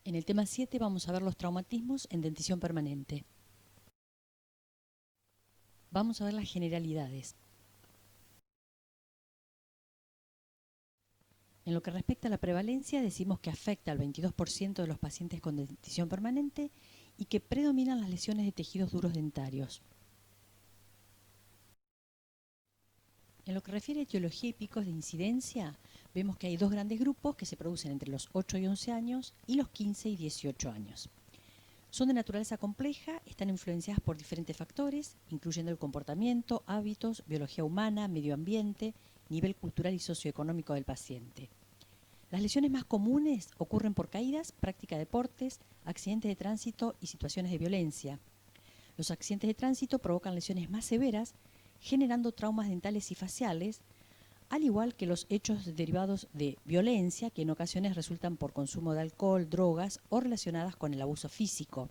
En el tema 7 vamos a ver los traumatismos en dentición permanente. Vamos a ver las generalidades. En lo que respecta a la prevalencia, decimos que afecta al 22% de los pacientes con dentición permanente y que predominan las lesiones de tejidos duros dentarios. En lo que refiere a etiología y picos de incidencia, vemos que hay dos grandes grupos que se producen entre los 8 y 11 años y los 15 y 18 años. Son de naturaleza compleja, están influenciadas por diferentes factores, incluyendo el comportamiento, hábitos, biología humana, medio ambiente, nivel cultural y socioeconómico del paciente. Las lesiones más comunes ocurren por caídas, práctica de deportes, accidentes de tránsito y situaciones de violencia. Los accidentes de tránsito provocan lesiones más severas, generando traumas dentales y faciales, al igual que los hechos derivados de violencia, que en ocasiones resultan por consumo de alcohol, drogas o relacionadas con el abuso físico.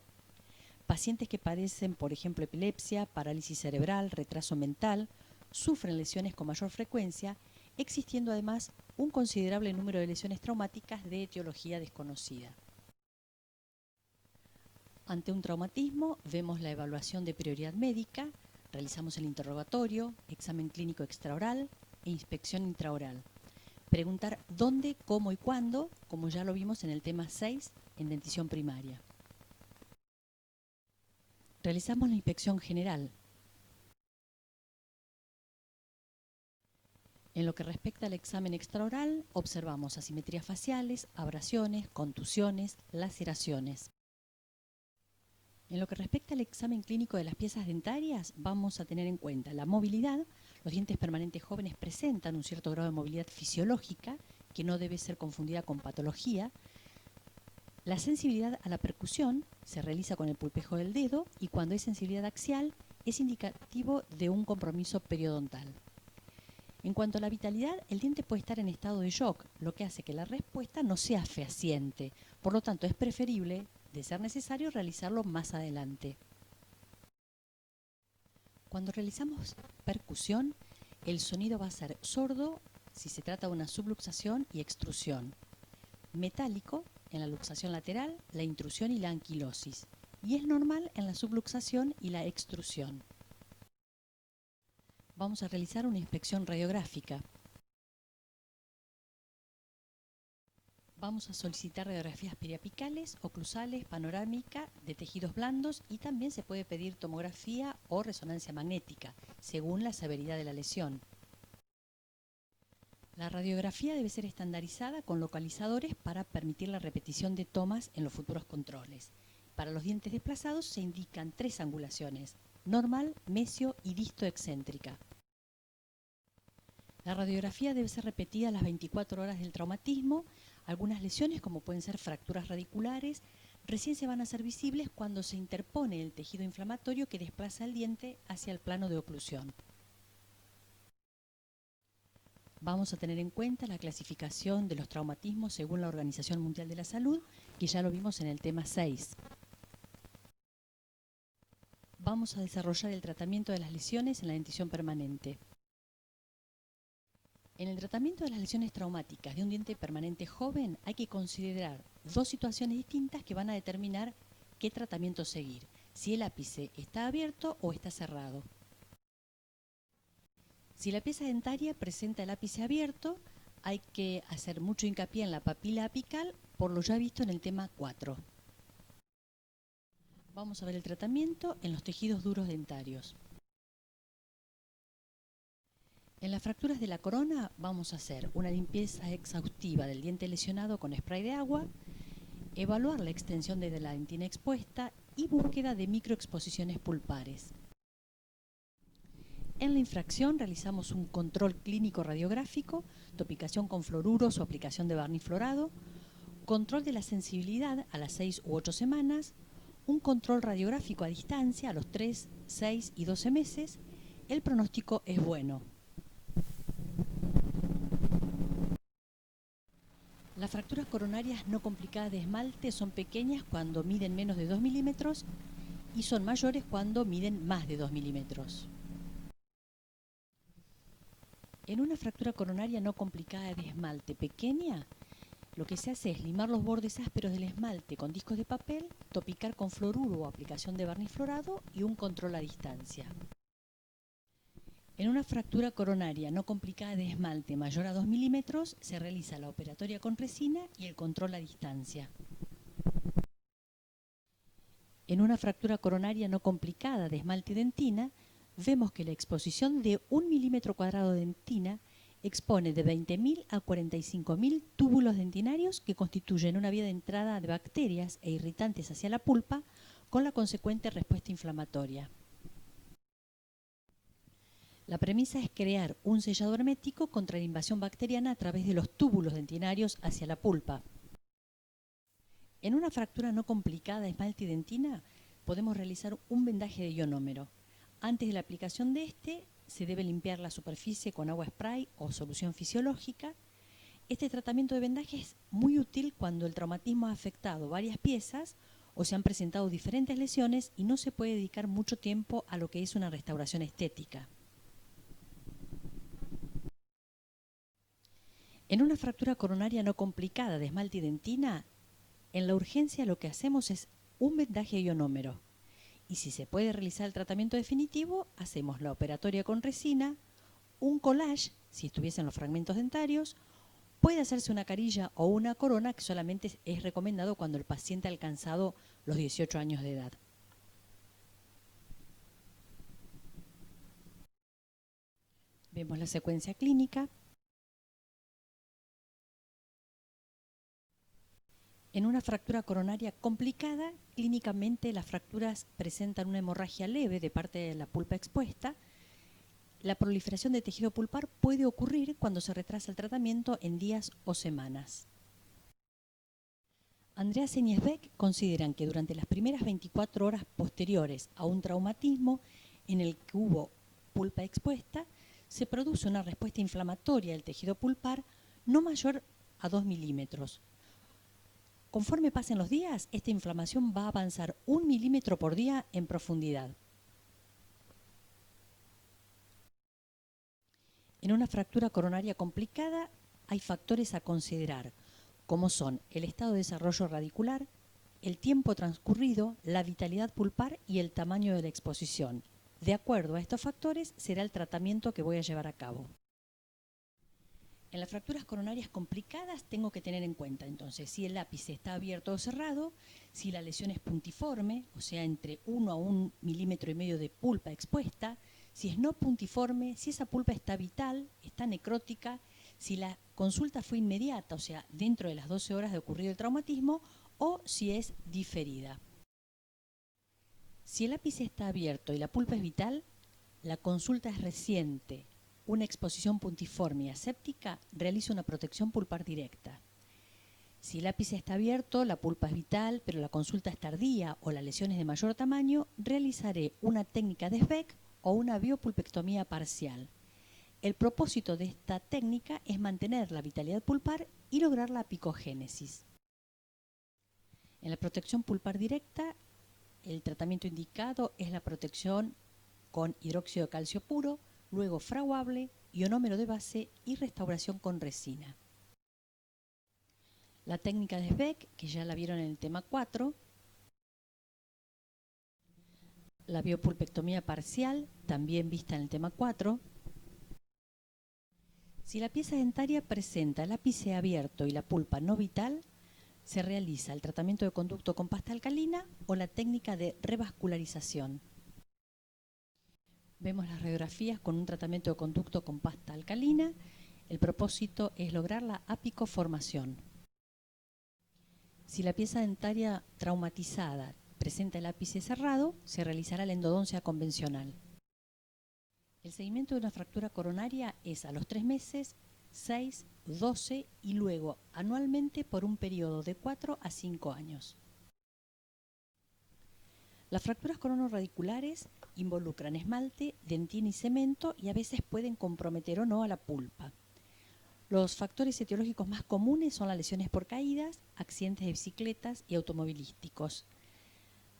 Pacientes que padecen, por ejemplo, epilepsia, parálisis cerebral, retraso mental, sufren lesiones con mayor frecuencia, existiendo además un considerable número de lesiones traumáticas de etiología desconocida. Ante un traumatismo, vemos la evaluación de prioridad médica, realizamos el interrogatorio, examen clínico extraoral e inspección intraoral. Preguntar dónde, cómo y cuándo, como ya lo vimos en el tema 6, en dentición primaria. Realizamos la inspección general. En lo que respecta al examen extraoral, observamos asimetrías faciales, abrasiones, contusiones, laceraciones. En lo que respecta al examen clínico de las piezas dentarias, vamos a tener en cuenta la movilidad. Los dientes permanentes jóvenes presentan un cierto grado de movilidad fisiológica, que no debe ser confundida con patología. La sensibilidad a la percusión se realiza con el pulpejo del dedo y cuando hay sensibilidad axial es indicativo de un compromiso periodontal. En cuanto a la vitalidad, el diente puede estar en estado de shock, lo que hace que la respuesta no sea fehaciente. Por lo tanto, es preferible, de ser necesario, realizarlo más adelante. Cuando realizamos percusión, el sonido va a ser sordo si se trata de una subluxación y extrusión, metálico en la luxación lateral, la intrusión y la anquilosis, y es normal en la subluxación y la extrusión. Vamos a realizar una inspección radiográfica. Vamos a solicitar radiografías periapicales, oclusales, panorámica de tejidos blandos y también se puede pedir tomografía o resonancia magnética, según la severidad de la lesión. La radiografía debe ser estandarizada con localizadores para permitir la repetición de tomas en los futuros controles. Para los dientes desplazados se indican 3 angulaciones: normal, mesio y disto-excéntrica. La radiografía debe ser repetida a las 24 horas del traumatismo. Algunas lesiones, como pueden ser fracturas radiculares, recién se van a hacer visibles cuando se interpone el tejido inflamatorio que desplaza el diente hacia el plano de oclusión. Vamos a tener en cuenta la clasificación de los traumatismos según la Organización Mundial de la Salud, que ya lo vimos en el tema 6. Vamos a desarrollar el tratamiento de las lesiones en la dentición permanente. En el tratamiento de las lesiones traumáticas de un diente permanente joven hay que considerar 2 situaciones distintas que van a determinar qué tratamiento seguir: si el ápice está abierto o está cerrado. Si la pieza dentaria presenta el ápice abierto, hay que hacer mucho hincapié en la papila apical, por lo ya visto en el tema 4. Vamos a ver el tratamiento en los tejidos duros dentarios. En las fracturas de la corona vamos a hacer una limpieza exhaustiva del diente lesionado con spray de agua, evaluar la extensión de la dentina expuesta y búsqueda de microexposiciones pulpares. En la infracción realizamos un control clínico radiográfico, topicación con fluoruros o aplicación de barniz florado, control de la sensibilidad a las 6 u 8 semanas, un control radiográfico a distancia a los 3, 6 y 12 meses. El pronóstico es bueno. Las fracturas coronarias no complicadas de esmalte son pequeñas cuando miden menos de 2 milímetros y son mayores cuando miden más de 2 milímetros. En una fractura coronaria no complicada de esmalte pequeña, lo que se hace es limar los bordes ásperos del esmalte con discos de papel, topicar con fluoruro o aplicación de barniz florado y un control a distancia. En una fractura coronaria no complicada de esmalte mayor a 2 milímetros, se realiza la operatoria con resina y el control a distancia. En una fractura coronaria no complicada de esmalte y dentina, vemos que la exposición de 1 milímetro cuadrado de dentina expone de 20.000 a 45.000 túbulos dentinarios que constituyen una vía de entrada de bacterias e irritantes hacia la pulpa, con la consecuente respuesta inflamatoria. La premisa es crear un sellado hermético contra la invasión bacteriana a través de los túbulos dentinarios hacia la pulpa. En una fractura no complicada de esmalte y dentina, podemos realizar un vendaje de ionómero. Antes de la aplicación de este, se debe limpiar la superficie con agua spray o solución fisiológica. Este tratamiento de vendaje es muy útil cuando el traumatismo ha afectado varias piezas o se han presentado diferentes lesiones y no se puede dedicar mucho tiempo a lo que es una restauración estética. En una fractura coronaria no complicada de esmalte y dentina, en la urgencia lo que hacemos es un vendaje ionómero. Y si se puede realizar el tratamiento definitivo, hacemos la operatoria con resina, un collage, si estuviesen los fragmentos dentarios, puede hacerse una carilla o una corona, que solamente es recomendado cuando el paciente ha alcanzado los 18 años de edad. Vemos la secuencia clínica. En una fractura coronaria complicada, clínicamente las fracturas presentan una hemorragia leve de parte de la pulpa expuesta. La proliferación de tejido pulpar puede ocurrir cuando se retrasa el tratamiento en días o semanas. Andreasen y Esbeck consideran que durante las primeras 24 horas posteriores a un traumatismo en el que hubo pulpa expuesta, se produce una respuesta inflamatoria del tejido pulpar no mayor a 2 milímetros. Conforme pasen los días, esta inflamación va a avanzar 1 milímetro por día en profundidad. En una fractura coronaria complicada hay factores a considerar, como son el estado de desarrollo radicular, el tiempo transcurrido, la vitalidad pulpar y el tamaño de la exposición. De acuerdo a estos factores será el tratamiento que voy a llevar a cabo. En las fracturas coronarias complicadas tengo que tener en cuenta entonces si el ápice está abierto o cerrado, si la lesión es puntiforme, o sea entre 1 a 1,5 milímetros de pulpa expuesta, si es no puntiforme, si esa pulpa está vital, está necrótica, si la consulta fue inmediata, o sea dentro de las 12 horas de ocurrido el traumatismo, o si es diferida. Si el ápice está abierto y la pulpa es vital, la consulta es reciente, una exposición puntiforme y aséptica, realiza una protección pulpar directa. Si el ápice está abierto, la pulpa es vital, pero la consulta es tardía o la lesión es de mayor tamaño, realizaré una técnica de Esbeck o una biopulpectomía parcial. El propósito de esta técnica es mantener la vitalidad pulpar y lograr la apicogénesis. En la protección pulpar directa, el tratamiento indicado es la protección con hidróxido de calcio puro, luego fraguable, ionómero de base y restauración con resina. La técnica de Esbeck, que ya la vieron en el tema 4, la biopulpectomía parcial, también vista en el tema 4. Si la pieza dentaria presenta el ápice abierto y la pulpa no vital, se realiza el tratamiento de conducto con pasta alcalina o la técnica de revascularización. Vemos las radiografías con un tratamiento de conducto con pasta alcalina. El propósito es lograr la apicoformación. Si la pieza dentaria traumatizada presenta el ápice cerrado, se realizará la endodoncia convencional. El seguimiento de una fractura coronaria es a los 3 meses, 6, 12 y luego anualmente por un periodo de 4 a 5 años. Las fracturas coronorradiculares involucran esmalte, dentina y cemento y a veces pueden comprometer o no a la pulpa. Los factores etiológicos más comunes son las lesiones por caídas, accidentes de bicicletas y automovilísticos.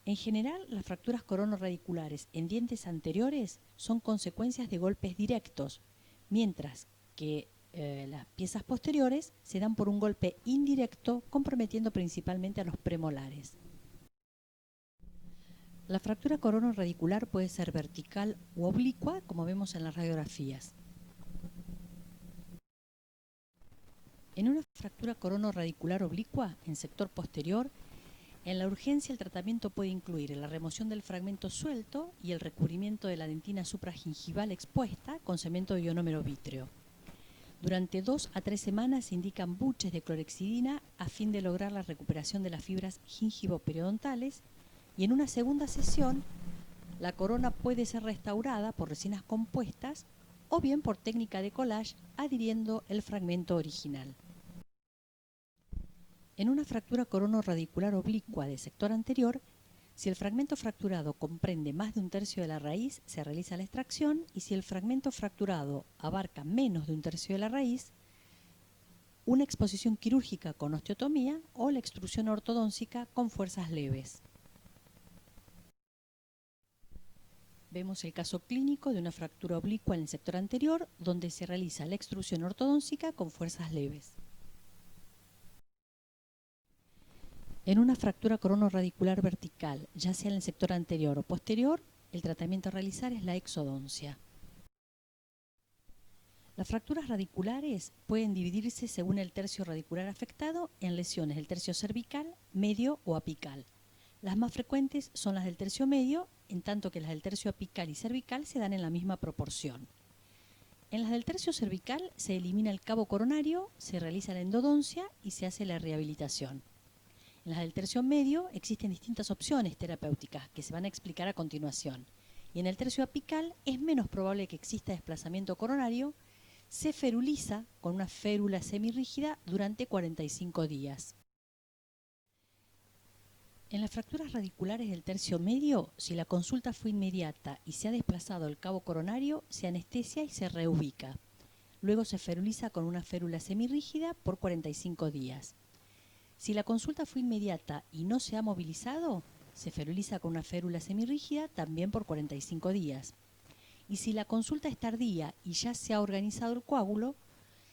En general, las fracturas coronorradiculares en dientes anteriores son consecuencias de golpes directos, mientras que las piezas posteriores se dan por un golpe indirecto, comprometiendo principalmente a los premolares. La fractura corono-radicular puede ser vertical u oblicua, como vemos en las radiografías. En una fractura corono-radicular oblicua, en sector posterior, en la urgencia el tratamiento puede incluir la remoción del fragmento suelto y el recubrimiento de la dentina supragingival expuesta con cemento de ionómero vítreo. Durante 2 a 3 semanas se indican buches de clorexidina a fin de lograr la recuperación de las fibras gingivo-periodontales, y en una segunda sesión la corona puede ser restaurada por resinas compuestas o bien por técnica de collage adhiriendo el fragmento original. En una fractura corono-radicular oblicua de sector anterior, si el fragmento fracturado comprende más de 1/3 de la raíz, se realiza la extracción, y si el fragmento fracturado abarca menos de 1/3 de la raíz, una exposición quirúrgica con osteotomía o la extrusión ortodóntica con fuerzas leves. Vemos el caso clínico de una fractura oblicua en el sector anterior, donde se realiza la extrusión ortodóntica con fuerzas leves. En una fractura corono-radicular vertical, ya sea en el sector anterior o posterior, el tratamiento a realizar es la exodoncia. Las fracturas radiculares pueden dividirse según el tercio radicular afectado en lesiones del tercio cervical, medio o apical. Las más frecuentes son las del tercio medio, en tanto que las del tercio apical y cervical se dan en la misma proporción. En las del tercio cervical se elimina el cabo coronario, se realiza la endodoncia y se hace la rehabilitación. En las del tercio medio existen distintas opciones terapéuticas que se van a explicar a continuación. Y en el tercio apical es menos probable que exista desplazamiento coronario. Se feruliza con una férula semirrígida durante 45 días. En las fracturas radiculares del tercio medio, si la consulta fue inmediata y se ha desplazado el cabo coronario, se anestesia y se reubica. Luego se feruliza con una férula semirrígida por 45 días. Si la consulta fue inmediata y no se ha movilizado, se feruliza con una férula semirrígida también por 45 días. Y si la consulta es tardía y ya se ha organizado el coágulo,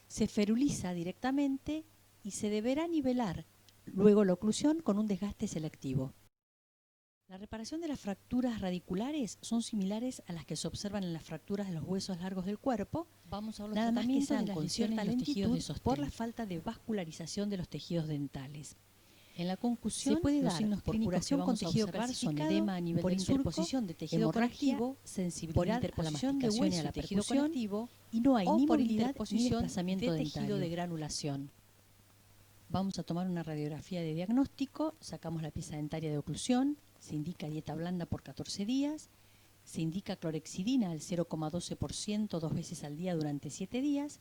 se feruliza directamente y se deberá nivelar luego la oclusión con un desgaste selectivo. La reparación de las fracturas radiculares son similares a las que se observan en las fracturas de los huesos largos del cuerpo, nada más que sean con cierta lentitud por la falta de vascularización de los tejidos dentales. En la concusión, se puede los dar signos por clínicos curación que con vamos a tejido observar son calcificado, edema a nivel por del surco, interposición de tejido hemorragia, conectivo, sensibilidad por a la interposición de masticación y a hueso la y tejido percusión, conectivo, y no hay o ni por movilidad ni interposición desplazamiento de dentario. tejido de Granulación. Vamos a tomar una radiografía de diagnóstico, sacamos la pieza dentaria de oclusión, se indica dieta blanda por 14 días, se indica clorexidina al 0,12% 2 veces al día durante 7 días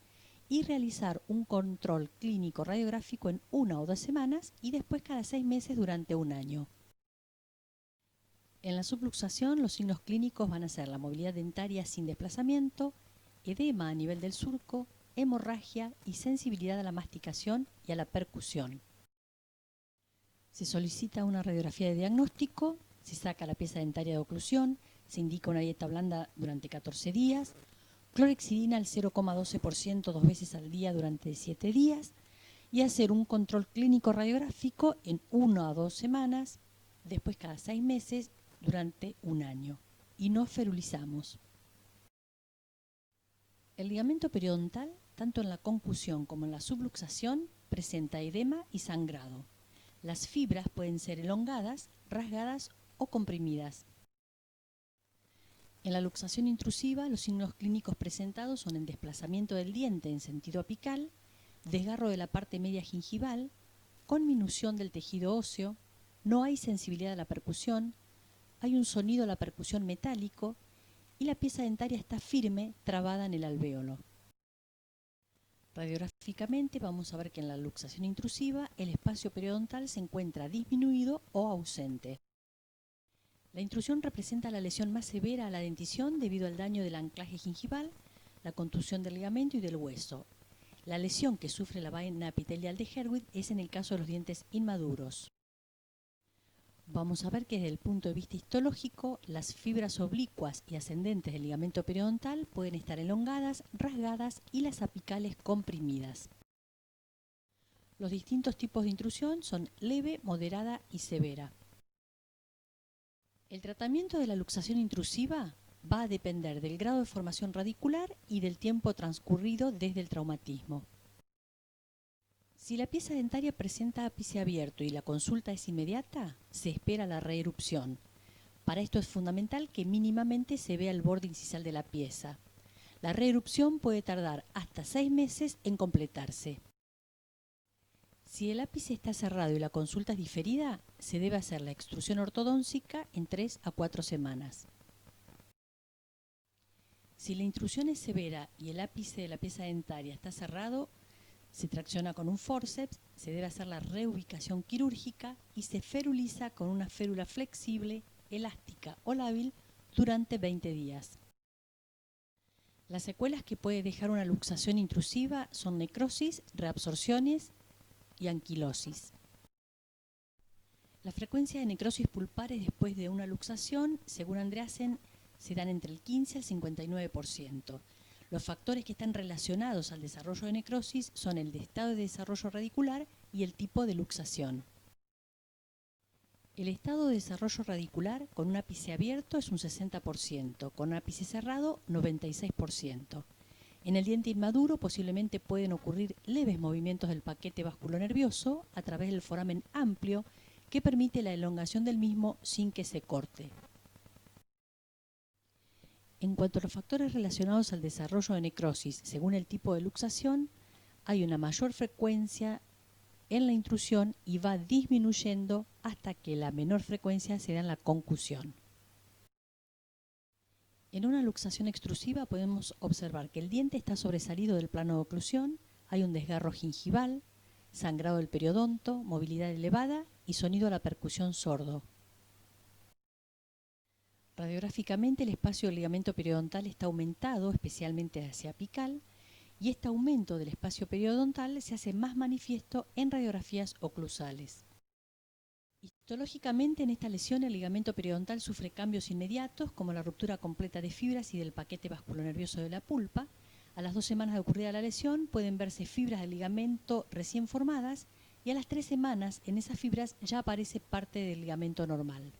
y realizar un control clínico radiográfico en 1 o 2 semanas y después cada 6 meses durante un año. En la subluxación los signos clínicos van a ser la movilidad dentaria sin desplazamiento, edema a nivel del surco, hemorragia y sensibilidad a la masticación y a la percusión. Se solicita una radiografía de diagnóstico, se saca la pieza dentaria de oclusión, se indica una dieta blanda durante 14 días, clorexidina al 0,12% 2 veces al día durante 7 días y hacer un control clínico radiográfico en 1 a 2 semanas, después cada 6 meses durante un año. Y no ferulizamos. El ligamento periodontal, tanto en la concusión como en la subluxación, presenta edema y sangrado. Las fibras pueden ser elongadas, rasgadas o comprimidas. En la luxación intrusiva, los signos clínicos presentados son el desplazamiento del diente en sentido apical, desgarro de la parte media gingival, conminución del tejido óseo, no hay sensibilidad a la percusión, hay un sonido a la percusión metálico y la pieza dentaria está firme, trabada en el alvéolo. Radiográficamente vamos a ver que en la luxación intrusiva el espacio periodontal se encuentra disminuido o ausente. La intrusión representa la lesión más severa a la dentición debido al daño del anclaje gingival, la contusión del ligamento y del hueso. La lesión que sufre la vaina epitelial de Herwig es en el caso de los dientes inmaduros. Vamos a ver que desde el punto de vista histológico, las fibras oblicuas y ascendentes del ligamento periodontal pueden estar elongadas, rasgadas y las apicales comprimidas. Los distintos tipos de intrusión son leve, moderada y severa. El tratamiento de la luxación intrusiva va a depender del grado de formación radicular y del tiempo transcurrido desde el traumatismo. Si la pieza dentaria presenta ápice abierto y la consulta es inmediata, se espera la reerupción. Para esto es fundamental que mínimamente se vea el borde incisal de la pieza. La reerupción puede tardar hasta 6 meses en completarse. Si el ápice está cerrado y la consulta es diferida, se debe hacer la extrusión ortodóntica en 3 a 4 semanas. Si la intrusión es severa y el ápice de la pieza dentaria está cerrado, se tracciona con un forceps, se debe hacer la reubicación quirúrgica y se feruliza con una férula flexible, elástica o lábil durante 20 días. Las secuelas que puede dejar una luxación intrusiva son necrosis, reabsorciones y anquilosis. La frecuencia de necrosis pulpares después de una luxación, según Andreasen, se dan entre el 15 al 59%. Los factores que están relacionados al desarrollo de necrosis son el estado de desarrollo radicular y el tipo de luxación. El estado de desarrollo radicular con un ápice abierto es un 60%, con un ápice cerrado 96%. En el diente inmaduro posiblemente pueden ocurrir leves movimientos del paquete vasculonervioso a través del foramen amplio que permite la elongación del mismo sin que se corte. En cuanto a los factores relacionados al desarrollo de necrosis, según el tipo de luxación, hay una mayor frecuencia en la intrusión y va disminuyendo hasta que la menor frecuencia se da en la concusión. En una luxación extrusiva podemos observar que el diente está sobresalido del plano de oclusión, hay un desgarro gingival, sangrado del periodonto, movilidad elevada y sonido a la percusión sordo. Radiográficamente el espacio del ligamento periodontal está aumentado, especialmente hacia apical, y este aumento del espacio periodontal se hace más manifiesto en radiografías oclusales. Histológicamente en esta lesión el ligamento periodontal sufre cambios inmediatos como la ruptura completa de fibras y del paquete vasculonervioso de la pulpa. A las 2 semanas de ocurrida la lesión pueden verse fibras del ligamento recién formadas y a las 3 semanas en esas fibras ya aparece parte del ligamento normal.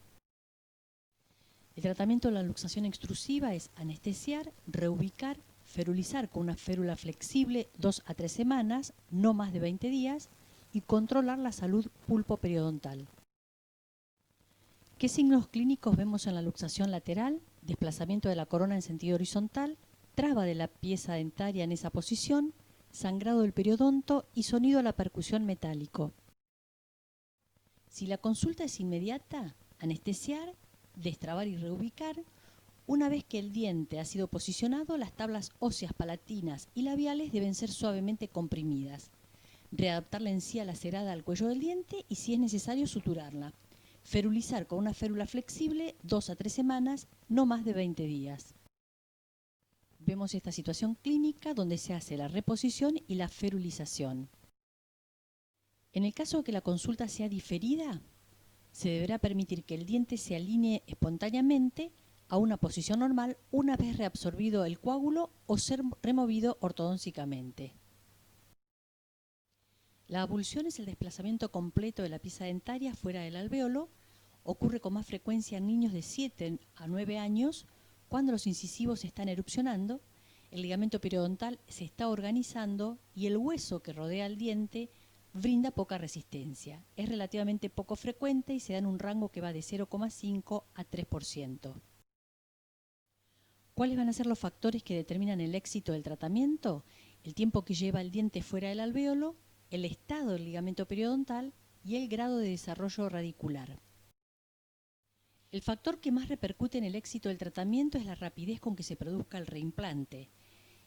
El tratamiento de la luxación extrusiva es anestesiar, reubicar, ferulizar con una férula flexible 2 a 3 semanas, no más de 20 días, y controlar la salud pulpo-periodontal. ¿Qué signos clínicos vemos en la luxación lateral? Desplazamiento de la corona en sentido horizontal, traba de la pieza dentaria en esa posición, sangrado del periodonto y sonido a la percusión metálico. Si la consulta es inmediata, anestesiar, destrabar y reubicar. Una vez que el diente ha sido posicionado, las tablas óseas palatinas y labiales deben ser suavemente comprimidas. Readaptar la encía lacerada al cuello del diente y, si es necesario, suturarla. Ferulizar con una férula flexible 2 a 3 semanas, no más de 20 días. Vemos esta situación clínica donde se hace la reposición y la ferulización. En el caso de que la consulta sea diferida, se deberá permitir que el diente se alinee espontáneamente a una posición normal una vez reabsorbido el coágulo o ser removido ortodóncicamente. La abulsión es el desplazamiento completo de la pieza dentaria fuera del alvéolo. Ocurre con más frecuencia en niños de 7 a 9 años cuando los incisivos están erupcionando, el ligamento periodontal se está organizando y el hueso que rodea el diente brinda poca resistencia. Es relativamente poco frecuente y se da en un rango que va de 0,5 a 3%. ¿Cuáles van a ser los factores que determinan el éxito del tratamiento? El tiempo que lleva el diente fuera del alvéolo, el estado del ligamento periodontal y el grado de desarrollo radicular. El factor que más repercute en el éxito del tratamiento es la rapidez con que se produzca el reimplante.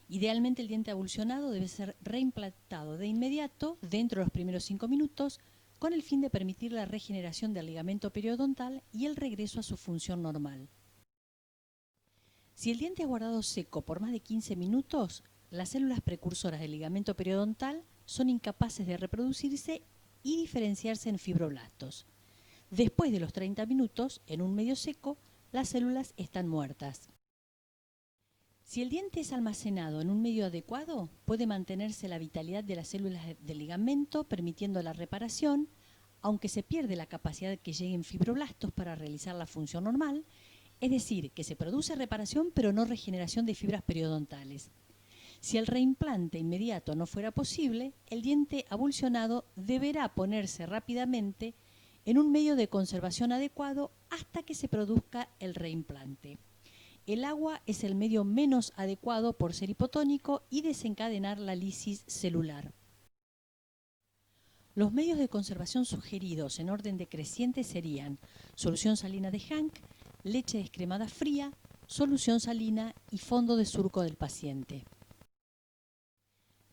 Idealmente el diente abulsionado debe ser reimplantado de inmediato, dentro de los primeros 5 minutos, con el fin de permitir la regeneración del ligamento periodontal y el regreso a su función normal. Si el diente es guardado seco por más de 15 minutos, las células precursoras del ligamento periodontal son incapaces de reproducirse y diferenciarse en fibroblastos. Después de los 30 minutos, en un medio seco, las células están muertas. Si el diente es almacenado en un medio adecuado, puede mantenerse la vitalidad de las células del ligamento, permitiendo la reparación, aunque se pierde la capacidad de que lleguen fibroblastos para realizar la función normal, es decir, que se produce reparación pero no regeneración de fibras periodontales. Si el reimplante inmediato no fuera posible, el diente avulsionado deberá ponerse rápidamente en un medio de conservación adecuado hasta que se produzca el reimplante. El agua es el medio menos adecuado por ser hipotónico y desencadenar la lisis celular. Los medios de conservación sugeridos en orden decreciente serían solución salina de Hank, leche descremada fría, solución salina y fondo de surco del paciente.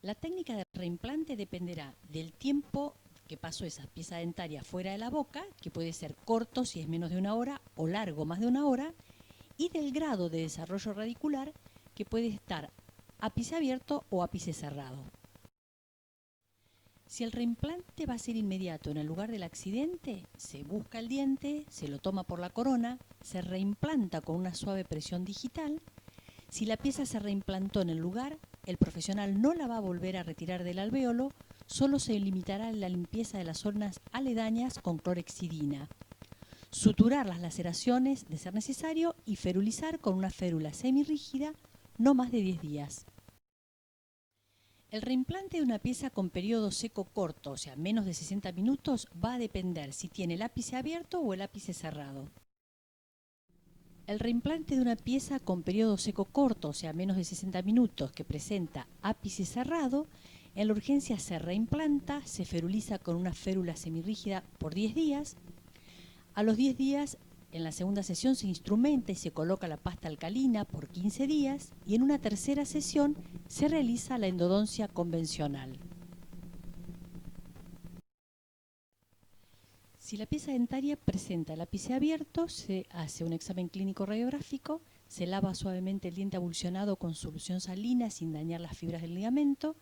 La técnica de reimplante dependerá del tiempo que pasó esa pieza dentaria fuera de la boca, que puede ser corto si es menos de una hora o largo más de una hora, y del grado de desarrollo radicular, que puede estar ápice abierto o ápice cerrado. Si el reimplante va a ser inmediato en el lugar del accidente, se busca el diente, se lo toma por la corona, se reimplanta con una suave presión digital. Si la pieza se reimplantó en el lugar, el profesional no la va a volver a retirar del alvéolo, solo se limitará a la limpieza de las zonas aledañas con clorhexidina. Suturar las laceraciones de ser necesario y ferulizar con una férula semirrígida no más de 10 días. El reimplante de una pieza con periodo seco corto, o sea, menos de 60 minutos, va a depender si tiene el ápice abierto o el ápice cerrado. El reimplante de una pieza con periodo seco corto, o sea, menos de 60 minutos, que presenta ápice cerrado, en la urgencia se reimplanta, se feruliza con una férula semirrígida por 10 días. A los 10 días, en la segunda sesión se instrumenta y se coloca la pasta alcalina por 15 días y en una tercera sesión se realiza la endodoncia convencional. Si la pieza dentaria presenta el ápice abierto, se hace un examen clínico radiográfico, se lava suavemente el diente avulsionado con solución salina sin dañar las fibras del ligamento,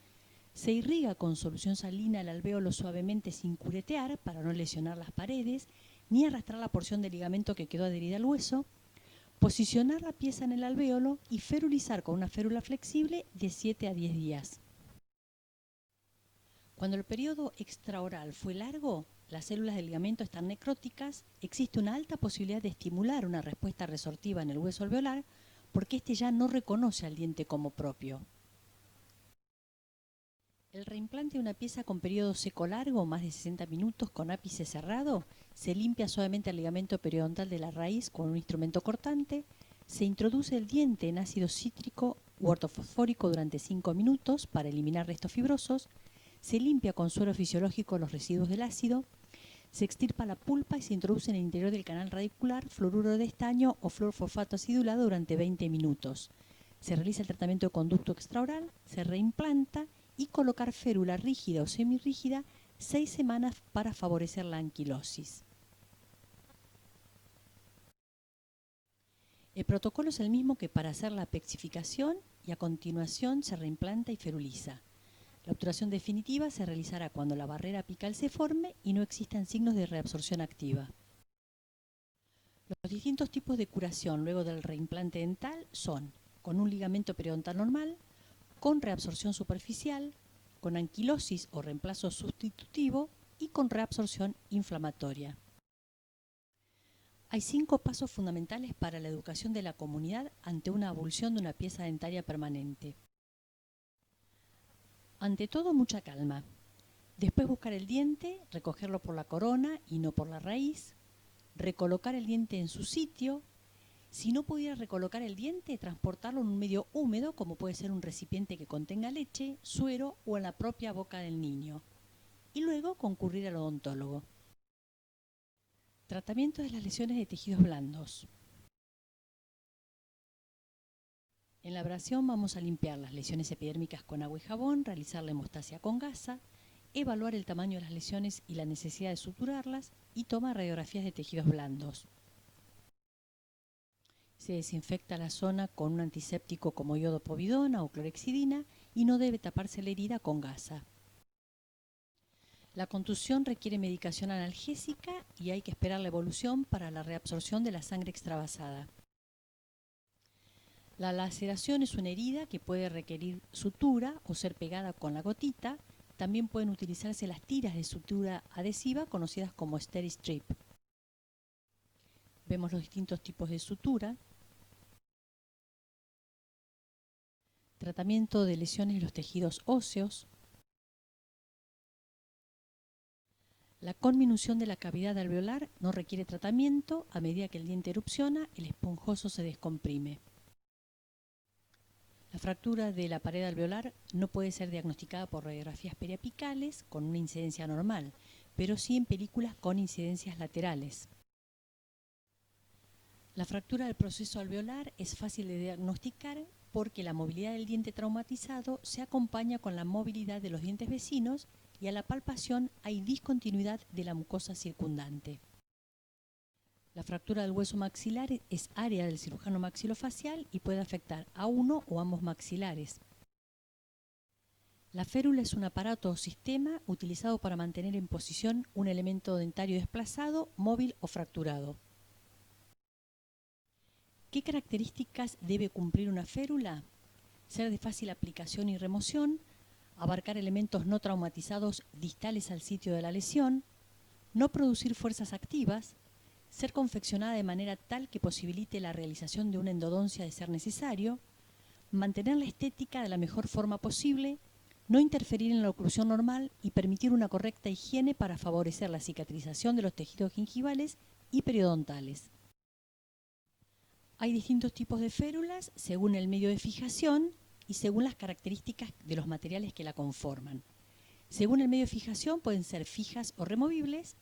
se irriga con solución salina el alvéolo suavemente sin curetear para no lesionar las paredes, ni arrastrar la porción de ligamento que quedó adherida al hueso, posicionar la pieza en el alvéolo y ferulizar con una férula flexible de 7 a 10 días. Cuando el periodo extraoral fue largo, las células del ligamento están necróticas, existe una alta posibilidad de estimular una respuesta resortiva en el hueso alveolar porque éste ya no reconoce al diente como propio. El reimplante de una pieza con periodo seco largo, más de 60 minutos, con ápice cerrado, se limpia suavemente el ligamento periodontal de la raíz con un instrumento cortante, se introduce el diente en ácido cítrico u ortofosfórico durante 5 minutos para eliminar restos fibrosos, se limpia con suero fisiológico los residuos del ácido, se extirpa la pulpa y se introduce en el interior del canal radicular fluoruro de estaño o fluorfosfato acidulado durante 20 minutos. Se realiza el tratamiento de conducto extraoral, se reimplanta y colocar férula rígida o semirrígida 6 semanas para favorecer la anquilosis. El protocolo es el mismo que para hacer la apexificación y a continuación se reimplanta y feruliza. La obturación definitiva se realizará cuando la barrera apical se forme y no existan signos de reabsorción activa. Los distintos tipos de curación luego del reimplante dental son con un ligamento periodontal normal, con reabsorción superficial, con anquilosis o reemplazo sustitutivo y con reabsorción inflamatoria. Hay 5 pasos fundamentales para la educación de la comunidad ante una avulsión de una pieza dentaria permanente. Ante todo, mucha calma. Después buscar el diente, recogerlo por la corona y no por la raíz, recolocar el diente en su sitio. Si no pudiera recolocar el diente, transportarlo en un medio húmedo, como puede ser un recipiente que contenga leche, suero o en la propia boca del niño. Y luego concurrir al odontólogo. Tratamiento de las lesiones de tejidos blandos. En la abrasión vamos a limpiar las lesiones epidérmicas con agua y jabón, realizar la hemostasia con gasa, evaluar el tamaño de las lesiones y la necesidad de suturarlas y tomar radiografías de tejidos blandos. Se desinfecta la zona con un antiséptico como iodopovidona o clorhexidina y no debe taparse la herida con gasa. La contusión requiere medicación analgésica y hay que esperar la evolución para la reabsorción de la sangre extravasada. La laceración es una herida que puede requerir sutura o ser pegada con la gotita. También pueden utilizarse las tiras de sutura adhesiva conocidas como Steri-Strip. Vemos los distintos tipos de sutura. Tratamiento de lesiones de los tejidos óseos. La conminución de la cavidad alveolar no requiere tratamiento. A medida que el diente erupciona, el esponjoso se descomprime. La fractura de la pared alveolar no puede ser diagnosticada por radiografías periapicales con una incidencia normal, pero sí en películas con incidencias laterales. La fractura del proceso alveolar es fácil de diagnosticar porque la movilidad del diente traumatizado se acompaña con la movilidad de los dientes vecinos y a la palpación hay discontinuidad de la mucosa circundante. La fractura del hueso maxilar es área del cirujano maxilofacial y puede afectar a uno o ambos maxilares. La férula es un aparato o sistema utilizado para mantener en posición un elemento dentario desplazado, móvil o fracturado. ¿Qué características debe cumplir una férula? Ser de fácil aplicación y remoción, abarcar elementos no traumatizados distales al sitio de la lesión, no producir fuerzas activas, ser confeccionada de manera tal que posibilite la realización de una endodoncia de ser necesario, mantener la estética de la mejor forma posible, no interferir en la oclusión normal y permitir una correcta higiene para favorecer la cicatrización de los tejidos gingivales y periodontales. Hay distintos tipos de férulas según el medio de fijación y según las características de los materiales que la conforman. Según el medio de fijación pueden ser fijas o removibles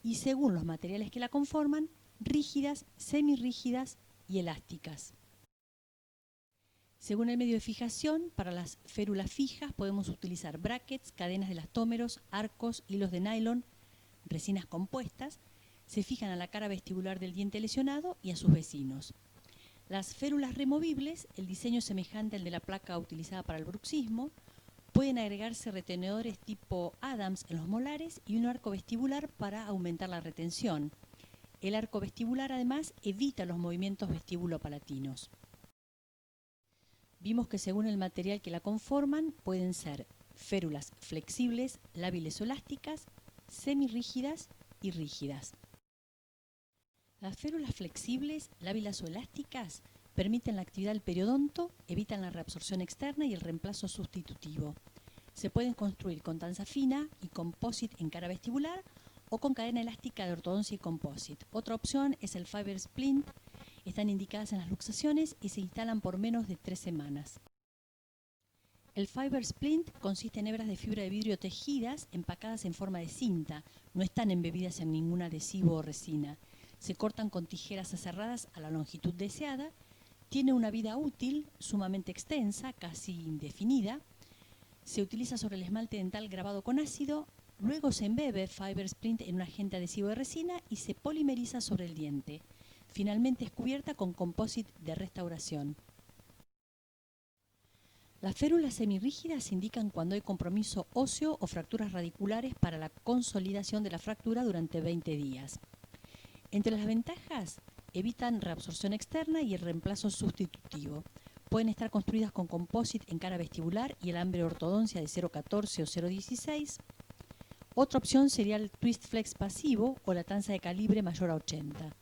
y según los materiales que la conforman, rígidas, semirrígidas y elásticas. Según el medio de fijación, para las férulas fijas podemos utilizar brackets, cadenas de elastómeros, arcos, hilos de nylon, resinas compuestas, se fijan a la cara vestibular del diente lesionado y a sus vecinos. Las férulas removibles, el diseño es semejante al de la placa utilizada para el bruxismo, pueden agregarse retenedores tipo Adams en los molares y un arco vestibular para aumentar la retención. El arco vestibular además evita los movimientos vestíbulo-palatinos. Vimos que según el material que la conforman pueden ser férulas flexibles, lábiles o elásticas, semirrígidas y rígidas. Las férulas flexibles, lábilas o elásticas permiten la actividad del periodonto, evitan la reabsorción externa y el reemplazo sustitutivo. Se pueden construir con tanza fina y composite en cara vestibular o con cadena elástica de ortodoncia y composite. Otra opción es el fiber splint. Están indicadas en las luxaciones y se instalan por menos de 3 semanas. El fiber splint consiste en hebras de fibra de vidrio tejidas, empacadas en forma de cinta. No están embebidas en ningún adhesivo o resina. Se cortan con tijeras aserradas a la longitud deseada. Tiene una vida útil sumamente extensa, casi indefinida. Se utiliza sobre el esmalte dental grabado con ácido. Luego se embebe fiber splint en un agente adhesivo de resina y se polimeriza sobre el diente. Finalmente es cubierta con composite de restauración. Las férulas semirrígidas indican cuando hay compromiso óseo o fracturas radiculares para la consolidación de la fractura durante 20 días. Entre las ventajas, evitan reabsorción externa y el reemplazo sustitutivo. Pueden estar construidas con composite en cara vestibular y alambre de ortodoncia de 0,14 o 0,16. Otra opción sería el twist flex pasivo o la tanza de calibre mayor a 80.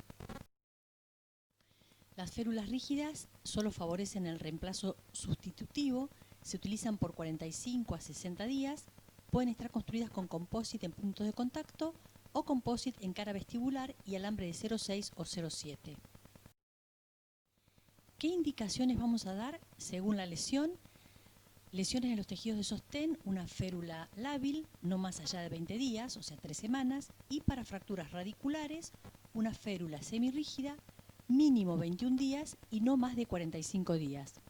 Las férulas rígidas solo favorecen el reemplazo sustitutivo, se utilizan por 45 a 60 días, pueden estar construidas con composite en puntos de contacto o composite en cara vestibular y alambre de 0,6 o 0,7. ¿Qué indicaciones vamos a dar según la lesión? Lesiones en los tejidos de sostén, una férula lábil, no más allá de 20 días, o sea 3 semanas, y para fracturas radiculares, una férula semirrígida, mínimo 21 días y no más de 45 días.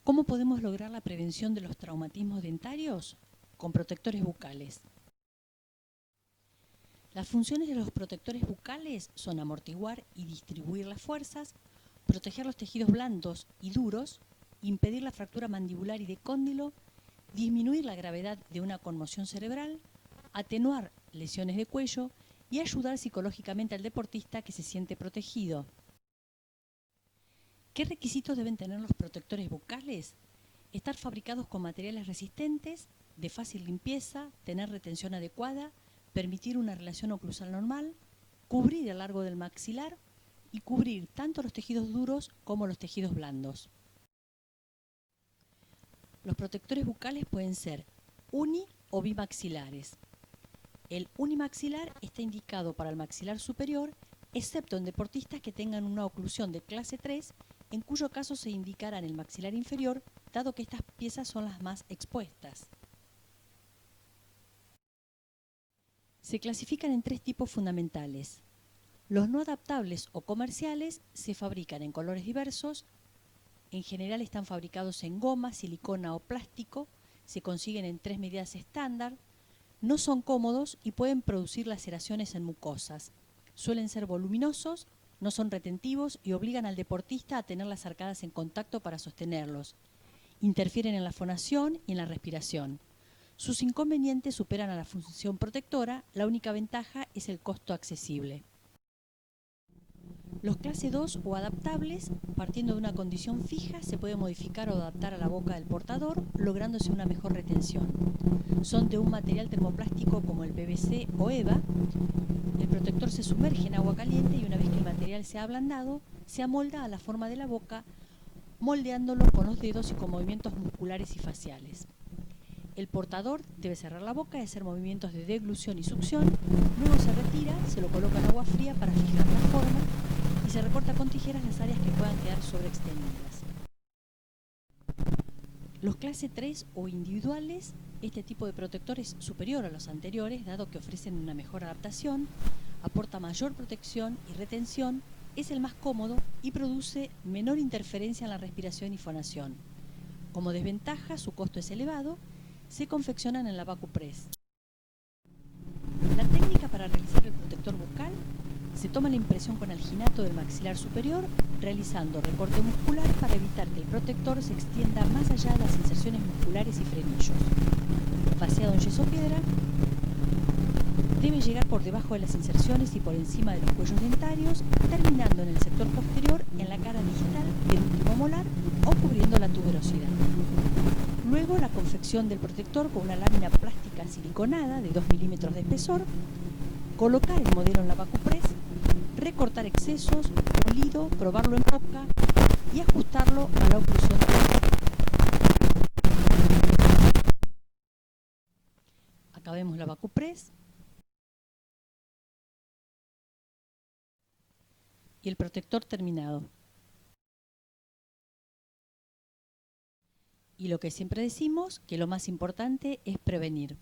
¿Cómo podemos lograr la prevención de los traumatismos dentarios? Con protectores bucales. Las funciones de los protectores bucales son amortiguar y distribuir las fuerzas, proteger los tejidos blandos y duros, impedir la fractura mandibular y de cóndilo, disminuir la gravedad de una conmoción cerebral, atenuar lesiones de cuello y ayudar psicológicamente al deportista que se siente protegido. ¿Qué requisitos deben tener los protectores bucales? Estar fabricados con materiales resistentes, de fácil limpieza, tener retención adecuada, permitir una relación oclusal normal, cubrir el largo del maxilar y cubrir tanto los tejidos duros como los tejidos blandos. Los protectores bucales pueden ser uni o bimaxilares. El unimaxilar está indicado para el maxilar superior, excepto en deportistas que tengan una oclusión de clase 3, en cuyo caso se indicará en el maxilar inferior, dado que estas piezas son las más expuestas. Se clasifican en 3 tipos fundamentales. Los no adaptables o comerciales se fabrican en colores diversos. En general están fabricados en goma, silicona o plástico, se consiguen en 3 medidas estándar, no son cómodos y pueden producir laceraciones en mucosas. Suelen ser voluminosos, no son retentivos y obligan al deportista a tener las arcadas en contacto para sostenerlos. Interfieren en la fonación y en la respiración. Sus inconvenientes superan a la función protectora, la única ventaja es el costo accesible. Los clase 2 o adaptables, partiendo de una condición fija, se puede modificar o adaptar a la boca del portador, lográndose una mejor retención. Son de un material termoplástico como el PVC o EVA. El protector se sumerge en agua caliente y una vez que el material se ha ablandado, se amolda a la forma de la boca, moldeándolo con los dedos y con movimientos musculares y faciales. El portador debe cerrar la boca y hacer movimientos de deglución y succión, luego se retira, se lo coloca en agua fría para fijar la forma y se recorta con tijeras las áreas que puedan quedar sobreextendidas. Los clase 3 o individuales, este tipo de protector es superior a los anteriores, dado que ofrecen una mejor adaptación, aporta mayor protección y retención, es el más cómodo y produce menor interferencia en la respiración y fonación. Como desventaja, su costo es elevado. Se confeccionan en la VacuPress. La técnica para realizar el protector bucal: se toma la impresión con alginato del maxilar superior, realizando recorte muscular para evitar que el protector se extienda más allá de las inserciones musculares y frenillos. Vaciado en yeso piedra, debe llegar por debajo de las inserciones y por encima de los cuellos dentarios, terminando en el sector posterior, en la cara distal del último molar o cubriendo la tuberosidad. Luego, la confección del protector con una lámina plástica siliconada de 2 milímetros de espesor, colocar el modelo en la VacuPress, recortar excesos, pulido, probarlo en boca y ajustarlo a la oclusión. Acá vemos la VacuPress y el protector terminado. Y lo que siempre decimos, que lo más importante es prevenir.